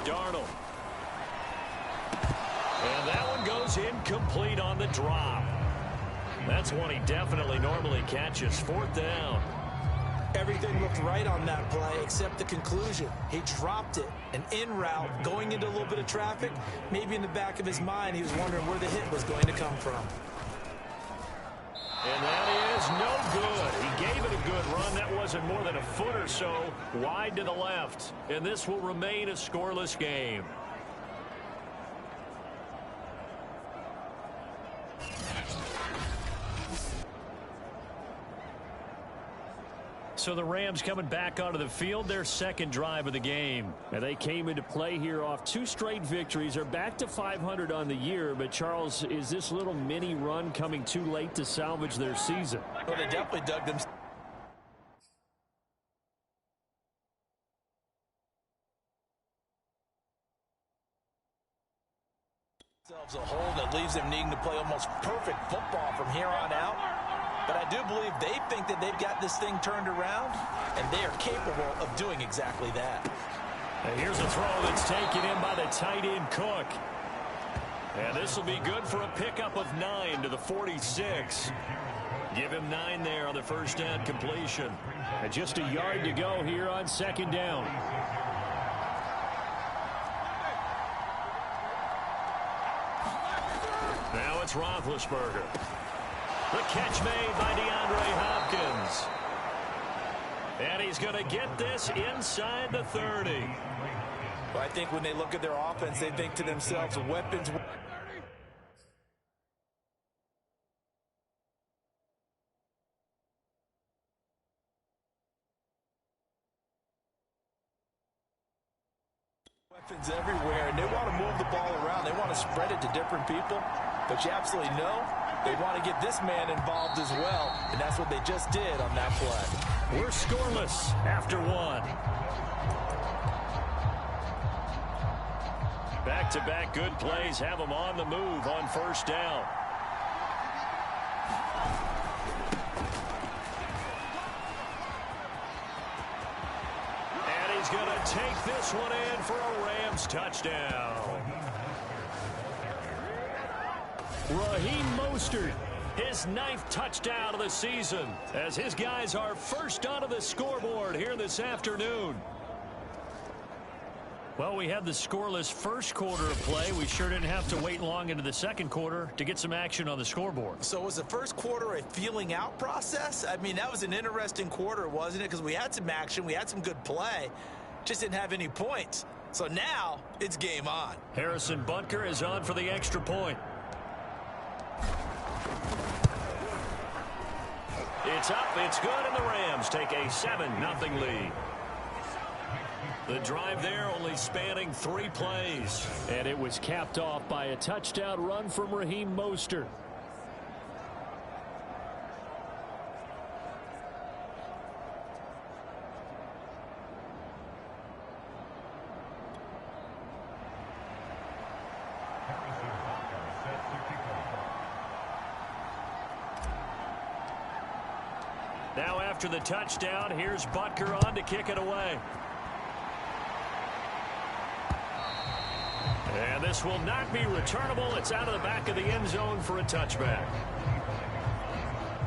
Darnold. And that one goes incomplete on the drop. That's one he definitely normally catches. 4th down. Everything looked right on that play except the conclusion. He dropped it, an in route, going into a little bit of traffic. Maybe in the back of his mind, he was wondering where the hit was going to come from. And that is no good. He gave it a good run. That wasn't more than a foot or so wide to the left. And this will remain a scoreless game. So the Rams coming back onto the field, their second drive of the game. And they came into play here off 2 straight victories. They're back to 500 on the year. But, Charles, is this little mini run coming too late to salvage their season? Well, they definitely dug themselves a hole that leaves them needing to play almost perfect football from here on out. But I do believe they think that they've got this thing turned around, and they are capable of doing exactly that. And here's a throw that's taken in by the tight end Cook. And this will be good for a pickup of 9 to the 46. Give him 9 there on the first down completion. And just a yard to go here on 2nd down. Now it's Roethlisberger. The catch made by DeAndre Hopkins. And he's going to get this inside the 30. Well, I think when they look at their offense, they think to themselves, weapons. Weapons everywhere, and they want to move the ball around. They want to spread it to different people. But you absolutely know they want to get this man involved as well, and that's what they just did on that play. We're scoreless after 1. Back-to-back good plays have them on the move on first down. And he's going to take this one in for a Rams touchdown. Raheem Mostert, his 9th touchdown of the season, as his guys are first onto the scoreboard here this afternoon. Well, we had the scoreless first quarter of play. We sure didn't have to wait long into the second quarter to get some action on the scoreboard. So was the first quarter a feeling out process? I mean, that was an interesting quarter, wasn't it? Because we had some action, we had some good play, just didn't have any points. So now it's game on. Harrison Butker is on for the extra point. It's up, it's good, and the Rams take a 7-0 lead. The drive there only spanning 3 plays. And it was capped off by a touchdown run from Raheem Mostert. Now after the touchdown, here's Butker on to kick it away. And this will not be returnable. It's out of the back of the end zone for a touchback.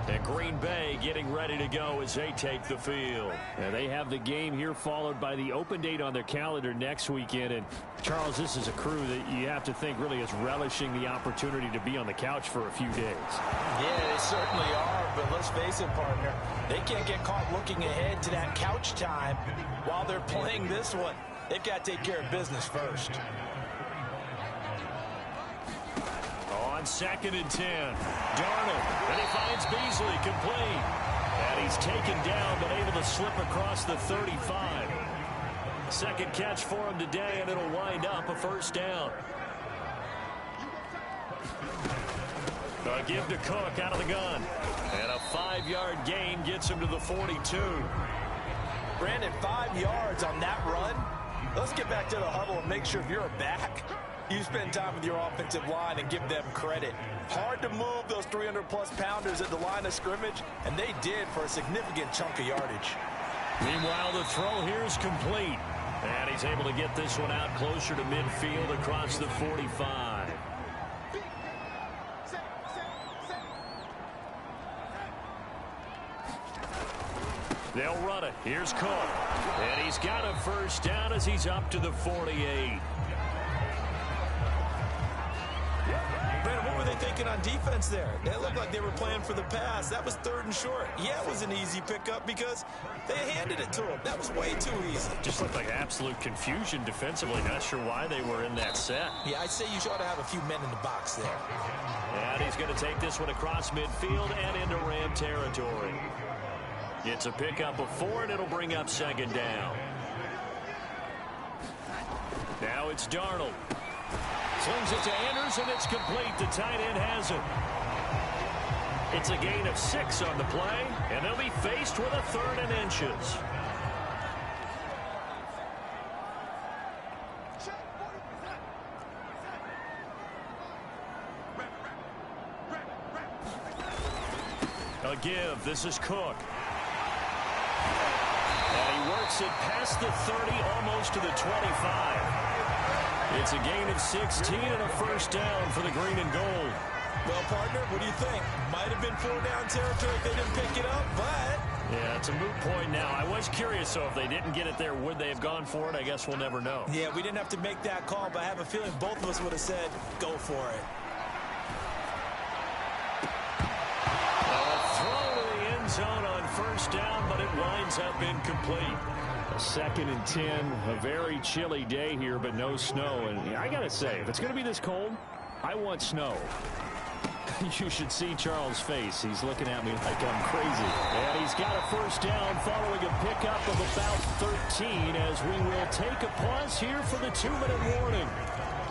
And Green Bay getting ready to go as they take the field. And they have the game here followed by the open date on their calendar next weekend. And, Charles, this is a crew that you have to think really is relishing the opportunity to be on the couch for a few days. Yeah, they certainly are. But let's face it, partner, they can't get caught looking ahead to that couch time while they're playing this one. They've got to take care of business first. On 2nd and 10, Darnold, and he finds Beasley complete. And he's taken down, but able to slip across the 35. Second catch for him today, and it'll wind up a first down. A give to Cook out of the gun. And a 5-yard gain gets him to the 42. Brandon, 5 yards on that run. Let's get back to the huddle and make sure if you're a back, you spend time with your offensive line and give them credit. Hard to move those 300-plus pounders at the line of scrimmage, and they did for a significant chunk of yardage. Meanwhile, the throw here is complete. And he's able to get this one out closer to midfield across the 45. They'll run it. Here's Cook. And he's got a first down as he's up to the 48. Brandon, what were they thinking on defense there? They looked like they were playing for the pass. That was 3rd and short. Yeah, it was an easy pickup because they handed it to him. That was way too easy. Just looked like absolute confusion defensively. Not sure why they were in that set. Yeah, I'd say you ought to have a few men in the box there. And he's going to take this one across midfield and into Ram territory. It's a pickup of 4, and it'll bring up 2nd down. Now it's Darnold. Slings it to Anders, and it's complete. The tight end has it. It's a gain of 6 on the play, and they'll be faced with a 3rd and inches. A give. This is Cook. And he works it past the 30, almost to the 25. It's a gain of 16 and a first down for the green and gold. Well, partner, what do you think? Might have been 4-down territory if they didn't pick it up, but... Yeah, it's a moot point now. I was curious, so if they didn't get it there, would they have gone for it? I guess we'll never know. Yeah, we didn't have to make that call, but I have a feeling both of us would have said, go for it. Throw to the end zone on first down, but it winds up incomplete. A 2nd and 10, a very chilly day here, but no snow. And I got to say, if it's going to be this cold, I want snow. You should see Charles' face. He's looking at me like I'm crazy. And he's got a first down following a pickup of about 13 as we will take a pause here for the 2-minute warning.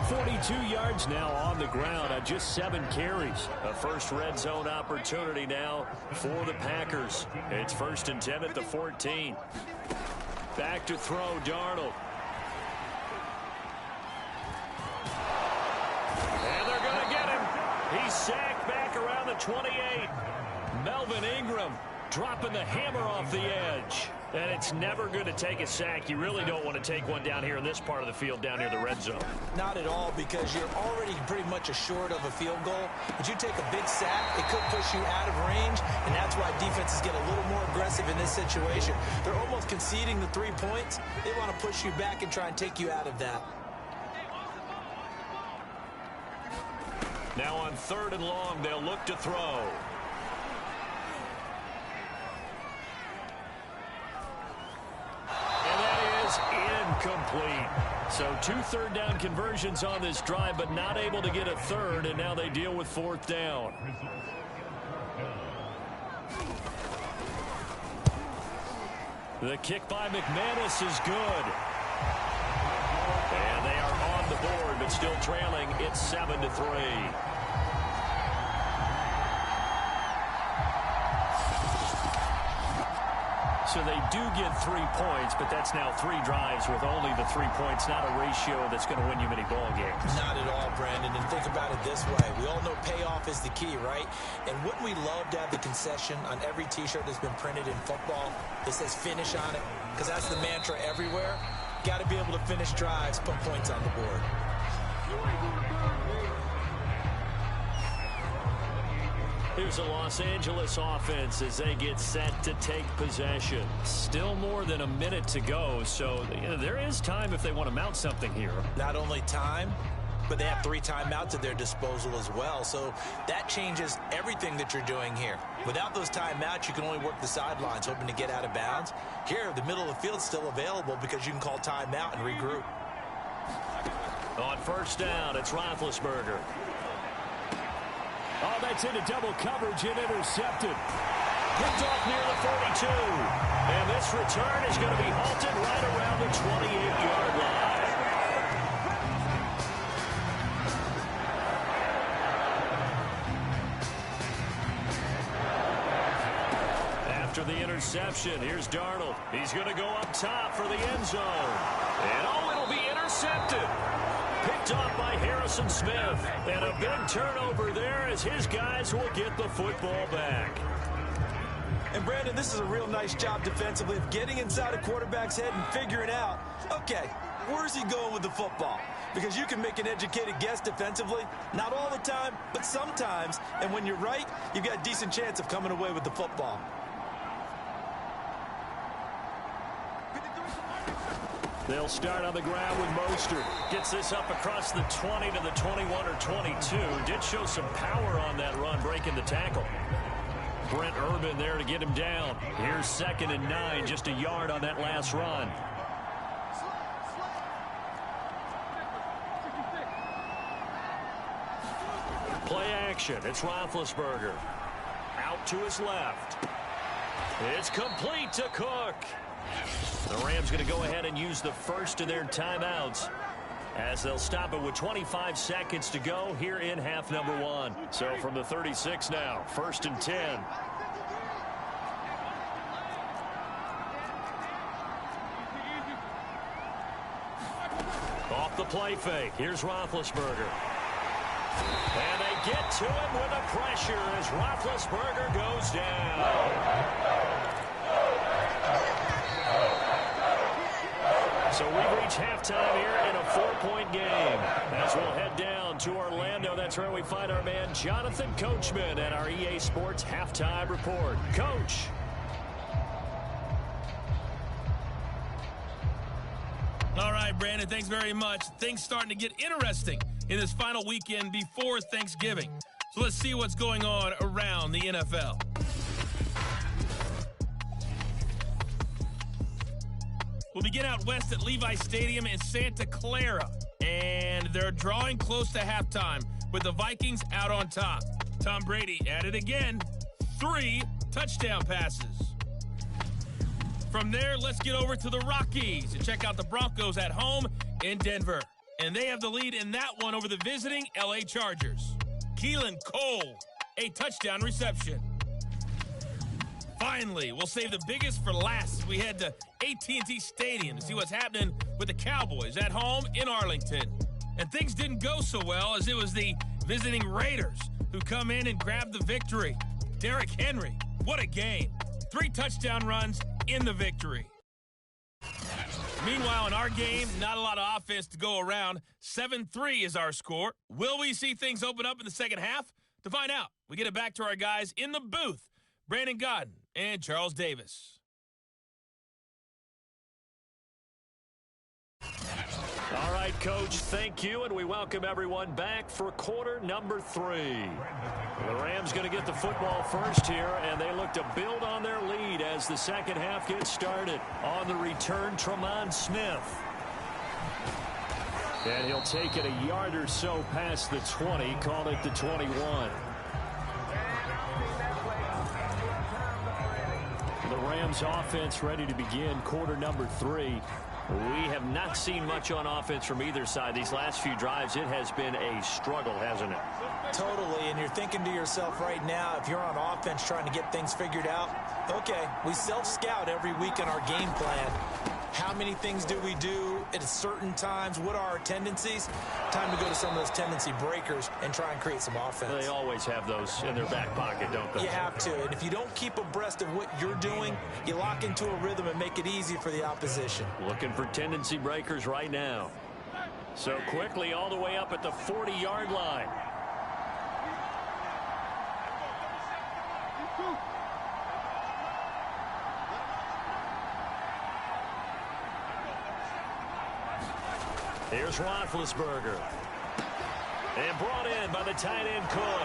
42 yards now on the ground on just 7 carries. A first red zone opportunity now for the Packers. It's 1st and 10 at the 14. Back to throw, Darnold. And they're going to get him. He's sacked back around the 28. Melvin Ingram dropping the hammer off the edge. And it's never good to take a sack. You really don't want to take one down here in this part of the field, down near the red zone. Not at all, because you're already pretty much assured of a field goal. But you take a big sack, it could push you out of range, and that's why defenses get a little more aggressive in this situation. They're almost conceding the 3 points. They want to push you back and try and take you out of that. Now on 3rd and long, they'll look to throw. Incomplete. So 2 third-down conversions on this drive, but not able to get a 3rd, and now they deal with 4th down. The kick by McManus is good. And they are on the board, but still trailing. It's 7-3. So they do get 3 points, but that's now 3 drives with only the 3 points, not a ratio that's going to win you many ball games. Not at all, Brandon. And think about it this way. We all know payoff is the key, right? And wouldn't we love to have the concession on every T-shirt that's been printed in football that says finish on it? Because that's the mantra everywhere. Got to be able to finish drives, put points on the board. Here's a Los Angeles offense as they get set to take possession. Still more than a minute to go, so there is time if they want to mount something here. Not only time, but they have 3 timeouts at their disposal as well, so that changes everything that you're doing here. Without those timeouts, you can only work the sidelines, hoping to get out of bounds. Here, the middle of the field's still available because you can call timeout and regroup. On first down, it's Roethlisberger. Oh, that's into double coverage and intercepted. Picked off near the 42. And this return is going to be halted right around the 28-yard line. After the interception, here's Darnold. He's going to go up top for the end zone. And it'll be intercepted. Picked off by Harrison Smith. And a big turnover there as his guys will get the football back. And, Brandon, this is a real nice job defensively of getting inside a quarterback's head and figuring out, okay, where's he going with the football? Because you can make an educated guess defensively, not all the time, but sometimes. And when you're right, you've got a decent chance of coming away with the football. They'll start on the ground with Mostert. Gets this up across the 20 to the 21 or 22. Did show some power on that run, breaking the tackle. Brent Urban there to get him down. Here's 2nd and 9, just a yard on that last run. Play action. It's Roethlisberger. Out to his left. It's complete to Cook. The Rams going to go ahead and use the first of their timeouts as they'll stop it with 25 seconds to go here in half number 1. So from the 36 now, 1st and 10. Off the play fake. Here's Roethlisberger. And they get to him with the pressure as Roethlisberger goes down. So we reach halftime here in a 4-point game. As we'll head down to Orlando, that's where we find our man Jonathan Coachman at our EA Sports Halftime Report. Coach. All right, Brandon, thanks very much. Things starting to get interesting in this final weekend before Thanksgiving. So let's see what's going on around the NFL. We'll begin out west at Levi Stadium in Santa Clara. And they're drawing close to halftime with the Vikings out on top. Tom Brady at it again. 3 touchdown passes. From there, let's get over to the Rockies and check out the Broncos at home in Denver. And they have the lead in that one over the visiting L.A. Chargers. Keelan Cole, a touchdown reception. Finally, we'll save the biggest for last as we head to AT&T Stadium to see what's happening with the Cowboys at home in Arlington. And things didn't go so well as it was the visiting Raiders who come in and grab the victory. Derrick Henry, what a game. 3 touchdown runs in the victory. Meanwhile, in our game, not a lot of offense to go around. 7-3 is our score. Will we see things open up in the second half? To find out, we get it back to our guys in the booth, Brandon Godden and Charles Davis. All right, Coach, thank you, and we welcome everyone back for quarter number 3. The Rams going to get the football first here, and they look to build on their lead as the second half gets started. On the return, Tremont Smith. And he'll take it a yard or so past the 20, call it the 21. The Rams offense ready to begin quarter number 3. We have not seen much on offense from either side. These last few drives, it has been a struggle, hasn't it? Totally, and you're thinking to yourself right now, if you're on offense trying to get things figured out, okay, we self-scout every week in our game plan. How many things do we do at certain times? What are our tendencies? Time to go to some of those tendency breakers and try and create some offense. They always have those in their back pocket, don't they? You have to, and if you don't keep abreast of what you're doing, you lock into a rhythm and make it easy for the opposition. Looking for tendency breakers right now. So quickly all the way up at the 40-yard line. Here's Roethlisberger. And brought in by the tight end Cook.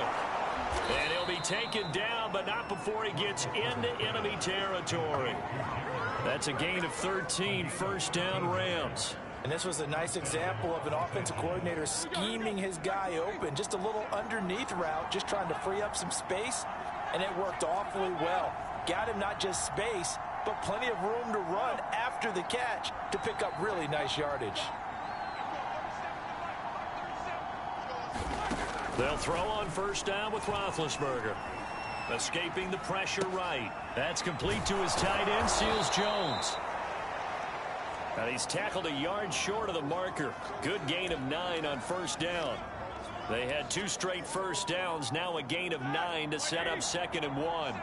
And he'll be taken down, but not before he gets into enemy territory. That's a gain of 13, first down Rams. And this was a nice example of an offensive coordinator scheming his guy open. Just a little underneath route, just trying to free up some space. And it worked awfully well. Got him not just space, but plenty of room to run after the catch to pick up really nice yardage. They'll throw on first down with Roethlisberger. Escaping the pressure right. That's complete to his tight end, Seals Jones. And he's tackled a yard short of the marker. Good gain of 9 on first down. They had 2 straight first downs, now a gain of 9 to set up 2nd and 1.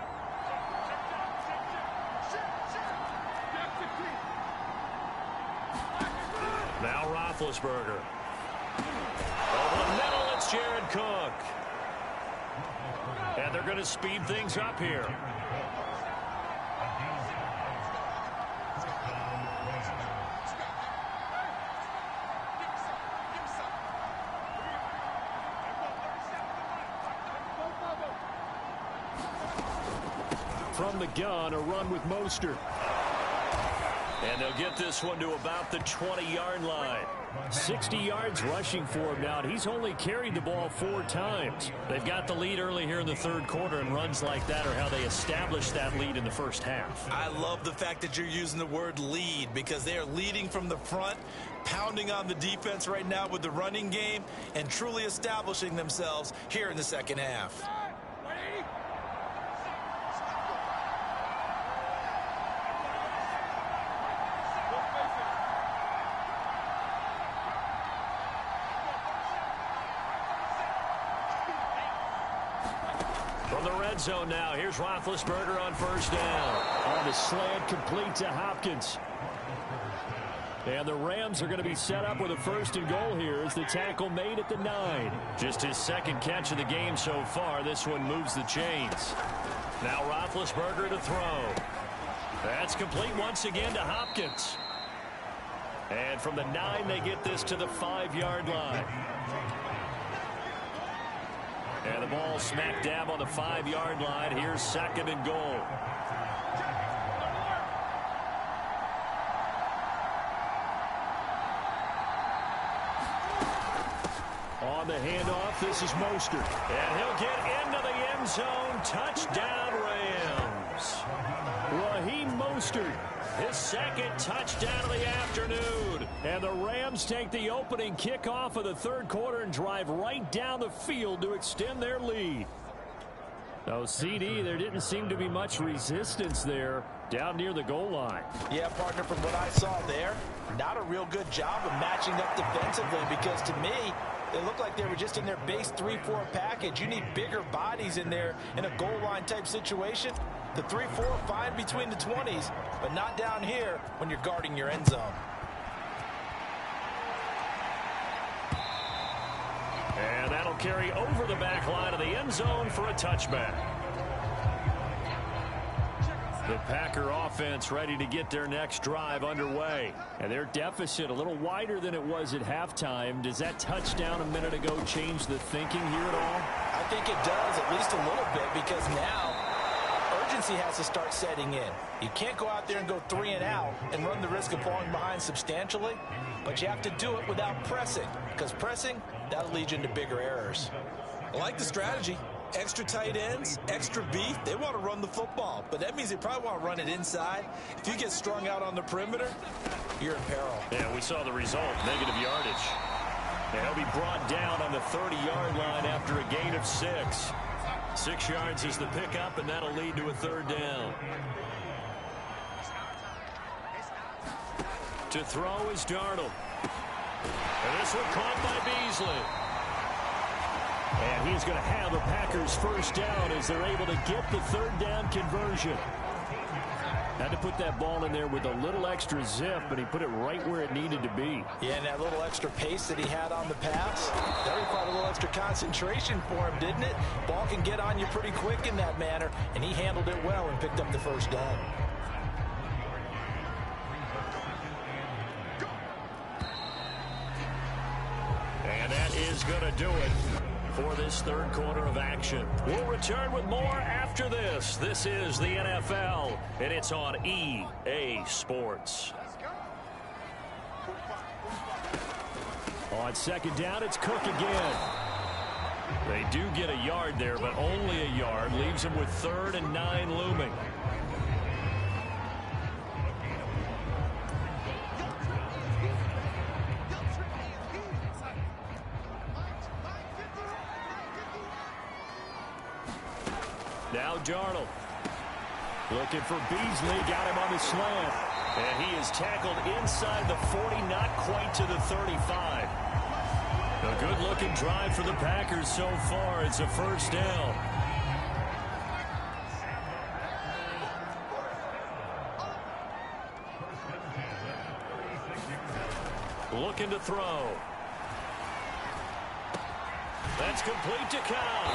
Roethlisberger. Over the middle, it's Jared Cook. And they're going to speed things up here. From the gun, a run with Mostert. And they'll get this one to about the 20-yard line. 60 yards rushing for him now. He's only carried the ball 4 times. They've got the lead early here in the third quarter, and runs like that are how they establish that lead in the first half. I love the fact that you're using the word lead, because they are leading from the front, pounding on the defense right now with the running game, and truly establishing themselves here in the second half. From the red zone now, here's Roethlisberger on first down. On the slant, complete to Hopkins. And the Rams are going to be set up with a 1st and goal here as the tackle made at the 9. Just his second catch of the game so far. This one moves the chains. Now Roethlisberger to throw. That's complete once again to Hopkins. And from the 9, they get this to the 5-yard line. And the ball smack dab on the 5-yard line. Here's 2nd and goal. On the handoff, this is Mostert. And he'll get into the end zone. Touchdown, Rams. Raheem Mostert. His second touchdown of the afternoon. And the Rams take the opening kickoff of the third quarter and drive right down the field to extend their lead. So, CD, there didn't seem to be much resistance there down near the goal line. Yeah, partner, from what I saw there, not a real good job of matching up defensively, because to me, they looked like they were just in their base 3-4 package. You need bigger bodies in there in a goal line type situation. The 3-4 fine between the 20s, but not down here when you're guarding your end zone. And that'll carry over the back line of the end zone for a touchback. The Packer offense ready to get their next drive underway. And their deficit a little wider than it was at halftime. Does that touchdown a minute ago change the thinking here at all? I think it does, at least a little bit, because now urgency has to start setting in. You can't go out there and go 3 and out and run the risk of falling behind substantially, but you have to do it without pressing, because pressing, that'll lead you into bigger errors. I like the strategy. Extra tight ends, extra beef. They want to run the football, but that means they probably want to run it inside. If you get strung out on the perimeter, you're in peril. Yeah, we saw the result, negative yardage. And he'll be brought down on the 30-yard line after a gain of 6. 6 yards is the pickup, and that'll lead to a 3rd down. To throw is Darnold. And this one caught by Beasley. And he's going to have the Packers 1st down as they're able to get the 3rd down conversion. Had to put that ball in there with a little extra zip, but he put it right where it needed to be. Yeah, and that little extra pace that he had on the pass, that required a little extra concentration for him, didn't it? Ball can get on you pretty quick in that manner, and he handled it well and picked up the 1st down. And that is going to do it for this third quarter of action. We'll return with more after this. This is the NFL, and it's on EA Sports. On 2nd down, it's Cook again. They do get a yard there, but only a yard. Leaves them with 3rd and 9 looming. Now Darnold. Looking for Beasley. Got him on the slant. And he is tackled inside the 40, not quite to the 35. A good-looking drive for the Packers so far. It's a 1st down. looking to throw. That's complete to Cobb.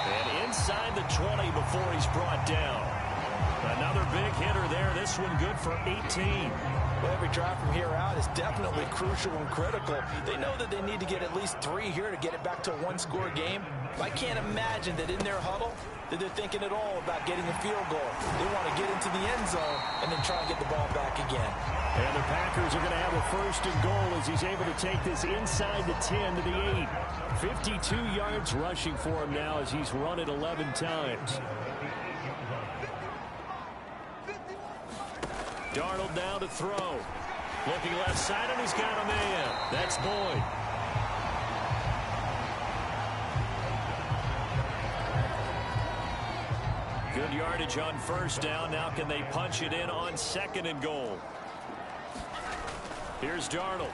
And inside the 20 before he's brought down. Another big hitter there. This one good for 18. Well, every drive from here out is definitely crucial and critical. They know that they need to get at least 3 here to get it back to a one-score game. I can't imagine that in their huddle that they're thinking at all about getting a field goal. They want to get into the end zone and then try and get the ball back again. And the Packers are going to have a first and goal as he's able to take this inside the 10 to the 8. 52 yards rushing for him now as he's run it 11 times. Darnold now to throw. Looking left side, and he's got a man. That's Boyd. Good yardage on first down. Now can they punch it in on second and goal? Here's Darnold.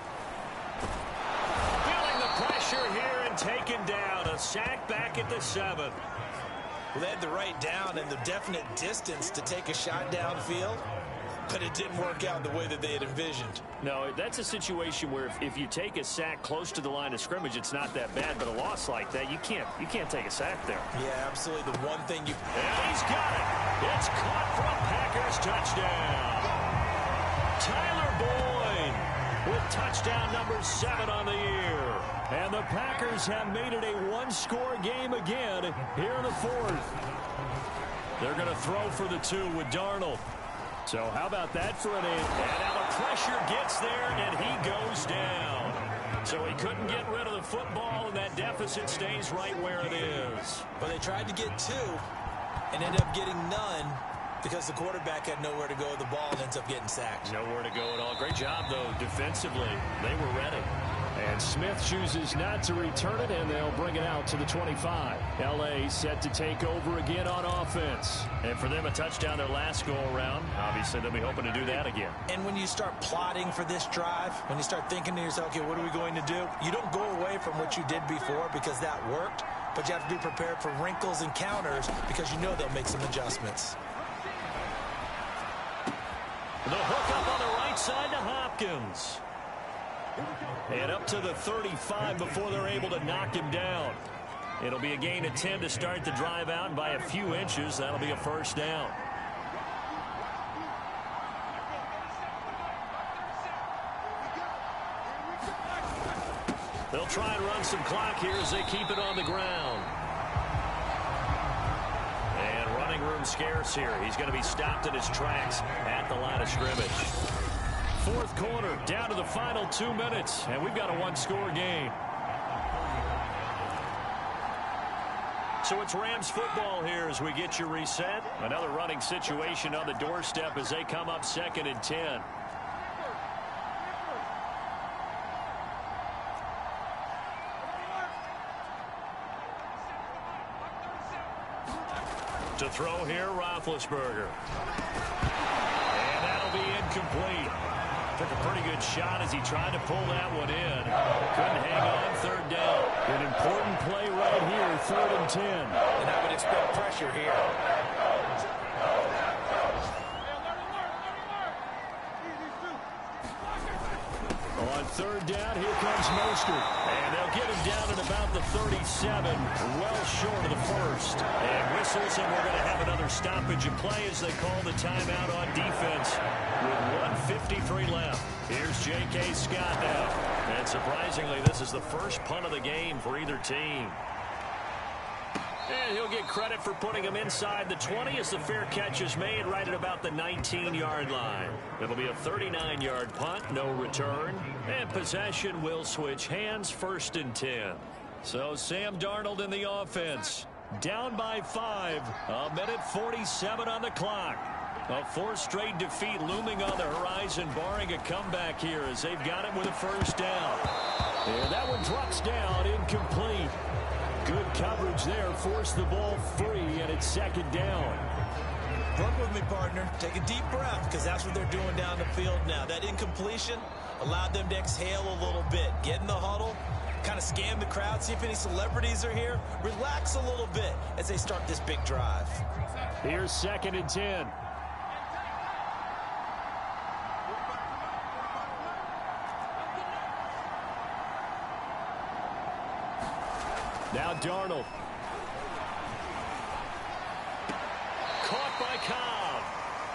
Feeling the pressure here and taken down. A sack back at the 7. Well, they had the right down and the definite distance to take a shot downfield, but it didn't work out the way that they had envisioned. No, that's a situation where if you take a sack close to the line of scrimmage, it's not that bad, but a loss like that, you can't take a sack there. Yeah, absolutely. The one thing you... And he's got it. It's caught for a Packers touchdown. Tyler Boyd with touchdown number 7 on the year. And the Packers have made it a one-score game again here in the 4th. They're going to throw for the 2 with Darnold. So how about that for an in? And now the pressure gets there, and he goes down. So he couldn't get rid of the football, and that deficit stays right where it is. But they tried to get 2 and ended up getting none because the quarterback had nowhere to go with the ball and ends up getting sacked. Nowhere to go at all. Great job, though, defensively. They were ready. And Smith chooses not to return it, and they'll bring it out to the 25. L.A. set to take over again on offense. And for them, a touchdown their last go-around. Obviously, they'll be hoping to do that again. And when you start plotting for this drive, when you start thinking to yourself, okay, what are we going to do? You don't go away from what you did before because that worked, but you have to be prepared for wrinkles and counters because you know they'll make some adjustments. The hook up on the right side to Hopkins. And up to the 35 before they're able to knock him down. It'll be a gain of 10 to start the drive out, and by a few inches, that'll be a first down. They'll try and run some clock here as they keep it on the ground. And running room scarce here. He's going to be stopped in his tracks at the line of scrimmage. 4th quarter, down to the final 2 minutes, and we've got a one-score game. So it's Rams football here as we get you reset. Another running situation on the doorstep as they come up 2nd and 10. To throw here, Roethlisberger. And that'll be incomplete. Took a pretty good shot as he tried to pull that one in. Couldn't hang on 3rd down. An important play right here, 3rd and 10. And I would expect pressure here. On 3rd down, here comes Mostert. And they'll get him down at about the 37, well short of the 1st. And whistles, and we're going to have another stoppage of play as they call the timeout on defense with 1:53 left. Here's J.K. Scott now. And surprisingly, this is the first punt of the game for either team. And he'll get credit for putting him inside the 20 as the fair catch is made right at about the 19-yard line. It'll be a 39-yard punt, no return. And possession will switch hands, 1st and 10. So Sam Darnold in the offense. Down by 5. 1:47 on the clock. A 4th straight defeat looming on the horizon, barring a comeback here as they've got it with a 1st down. And that one drops down, incomplete. Good coverage there, forced the ball free, and it's 2nd down. Work with me, partner. Take a deep breath, because that's what they're doing down the field now. That incompletion allowed them to exhale a little bit. Get in the huddle, kind of scan the crowd, see if any celebrities are here. Relax a little bit as they start this big drive. Here's 2nd and 10. Now Darnold. Caught by Cobb.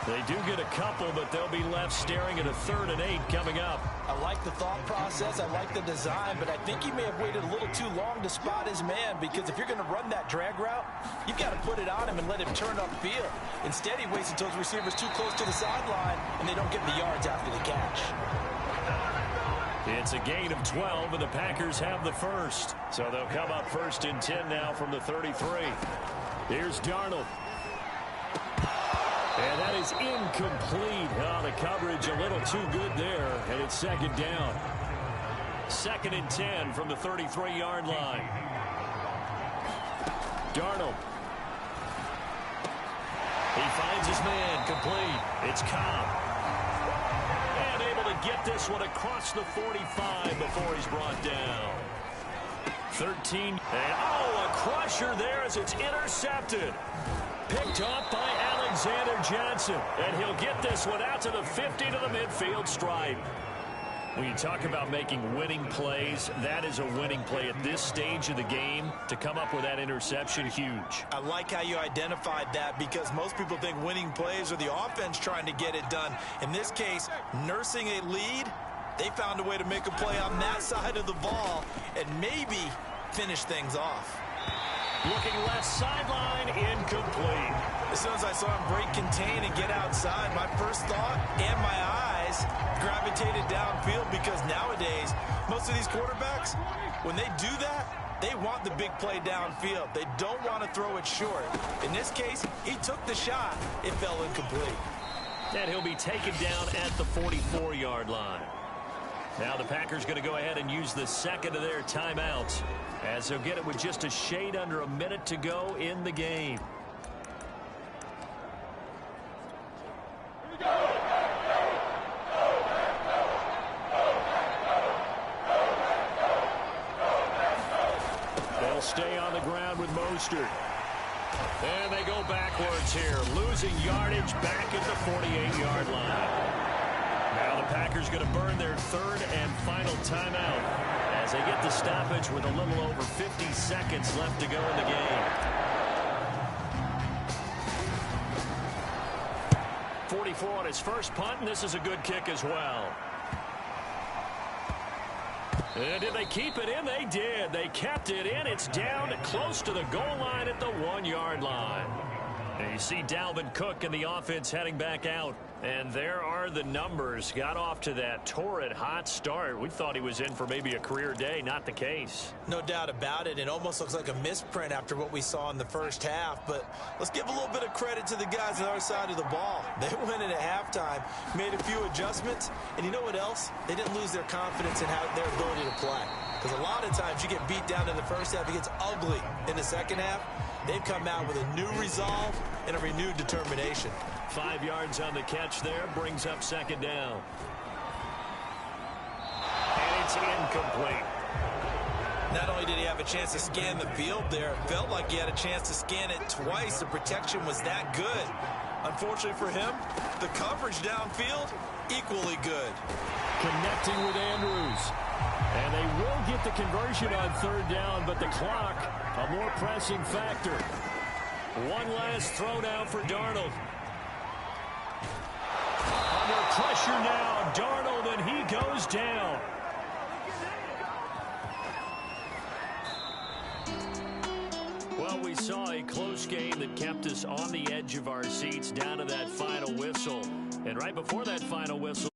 They do get a couple, but they'll be left staring at a 3rd and 8 coming up. I like the thought process. I like the design, but I think he may have waited a little too long to spot his man, because if you're going to run that drag route, you've got to put it on him and let him turn upfield. Instead, he waits until his receiver's too close to the sideline, and they don't get the yards after the catch. It's a gain of 12, and the Packers have the first. So they'll come up 1st and 10 now from the 33. Here's Darnold. And that is incomplete. Oh, the coverage a little too good there, and it's 2nd down. 2nd and 10 from the 33-yard line. Darnold. He finds his man, complete. It's Cobb. And able to get this one across the 45 before he's brought down. 13. And, oh, a crusher there as it's intercepted. Picked off by Alexander Johnson. And he'll get this one out to the 50 to the midfield stripe. When you talk about making winning plays, that is a winning play at this stage of the game. To come up with that interception, huge. I like how you identified that, because most people think winning plays are the offense trying to get it done. In this case, nursing a lead, they found a way to make a play on that side of the ball and maybe finish things off. Looking left sideline, incomplete. As soon as I saw him break contain and get outside, my first thought and my eyes gravitated downfield, because nowadays, most of these quarterbacks, when they do that, they want the big play downfield. They don't want to throw it short. In this case, he took the shot. It fell incomplete. And he'll be taken down at the 44-yard line. Now the Packers going to go ahead and use the 2nd of their timeouts, as they'll get it with just a shade under a minute to go in the game. They'll stay on the ground with Mostert. And they go backwards here, losing yardage back at the 48-yard line. Now the Packers going to burn their 3rd and final timeout as they get the stoppage with a little over 50 seconds left to go in the game. 44 on his first punt, and this is a good kick as well. And did they keep it in? They did. They kept it in. It's down close to the goal line at the 1-yard line. And you see Dalvin Cook and the offense heading back out. And there are the numbers. Got off to that torrid hot start. We thought he was in for maybe a career day. Not the case. No doubt about it. It almost looks like a misprint after what we saw in the first half. But let's give a little bit of credit to the guys on the other side of the ball. They went in at halftime, made a few adjustments. And you know what else? They didn't lose their confidence in their ability to play. Because a lot of times you get beat down in the first half. It gets ugly in the second half. They've come out with a new resolve and a renewed determination. 5 yards on the catch there, brings up 2nd down. And it's incomplete. Not only did he have a chance to scan the field there, it felt like he had a chance to scan it twice. The protection was that good. Unfortunately for him, the coverage downfield, equally good. Connecting with Andrews. And they will get the conversion on 3rd down, but the clock, a more pressing factor. One last throw down for Darnold. Under pressure now, Darnold, and he goes down. Well, we saw a close game that kept us on the edge of our seats down to that final whistle. And right before that final whistle,